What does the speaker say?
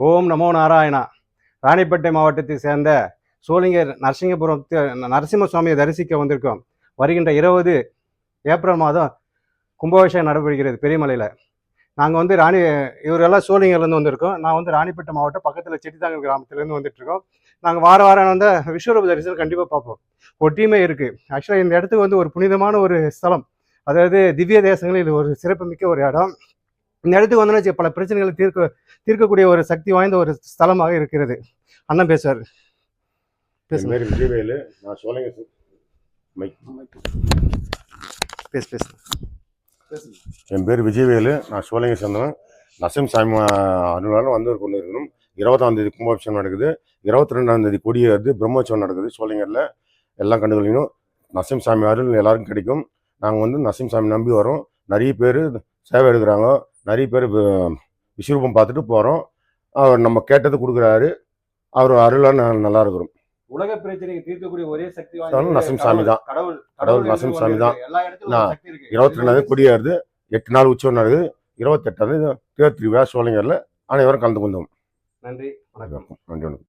ஓம் நமோ நாராயணா. ராணிப்பேட்டை மாவட்டத்தை சேர்ந்த சோளிங்கர் நரசிங்கபுரம் நரசிம்ம சுவாமியை தரிசிக்க வந்திருக்கோம். வருகின்ற 20 ஏப்ரல் மாதம் கும்பாபிஷேகம் நடைபெறுகிறது பெரியமலையில். நாங்கள் வந்து இவரெல்லாம் சோளிங்கர்லேருந்து வந்திருக்கோம். நான் வந்து ராணிப்பேட்டை மாவட்டம் பக்கத்தில் செட்டித்தாங்கல் கிராமத்துலேருந்து வந்துட்டுருக்கோம். நாங்கள் வாரம் வந்து விஸ்வரூப தரிசனம் கண்டிப்பாக பார்ப்போம். ஒரு டீமே இருக்குது. ஆக்சுவலாக இந்த இடத்துக்கு வந்து ஒரு புனிதமான ஒரு ஸ்தலம், அதாவது திவ்ய தேசங்களில் இது ஒரு சிறப்புமிக்க ஒரு இடம். இந்த இடத்துக்கு வந்தோன்னா பல பிரச்சனைகளை தீர்க்கக்கூடிய ஒரு சக்தி வாய்ந்த ஒரு ஸ்தலமாக இருக்கிறது. அண்ணன் பேசுவார். விஜயவேலு, நான் சோழங்க என் பேர் விஜயவேலு, நான் சோழங்க சேர்ந்தவன். நரசிம்ம சாமி அருளாலும் வந்து கொண்டு இருக்கணும். 20ஆம் தேதி கும்பாபிஷேகம் நடக்குது. 22ஆம் தேதி கொடியேறுது, பிரம்மோற்சவம் நடக்குது. சோழங்கரில் எல்லாம் கண்டுகளிக்கணும். நரசிம்ம சாமி அருள் எல்லாருக்கும் கிடைக்கும். நாங்கள் வந்து நரசிம்ம சாமி நம்பி வரோம். நிறைய பேர் சேவை எடுக்கிறாங்க. நிறைய பேர் விஸ்வரூபம் பார்த்துட்டு போகிறோம். அவர் நம்ம கேட்டது கொடுக்குறாரு. அவர் அருளால் நல்லா இருக்கிறோம். உலக பிரச்சனையை தீர்க்கக்கூடிய ஒரே சக்தி நரசிம்ம சாமி தான். கடவுள் நரசிம்ம சாமி தான். 22ஆம் கொடியேறுது, 8 நாள் உற்சவம் நடக்குது. 28ஆம் தேதி தேர் திருவிழா சோழங்கரில் அனைவரும் கலந்து கொண்டோம். நன்றி, வணக்கம். நன்றி, வணக்கம்.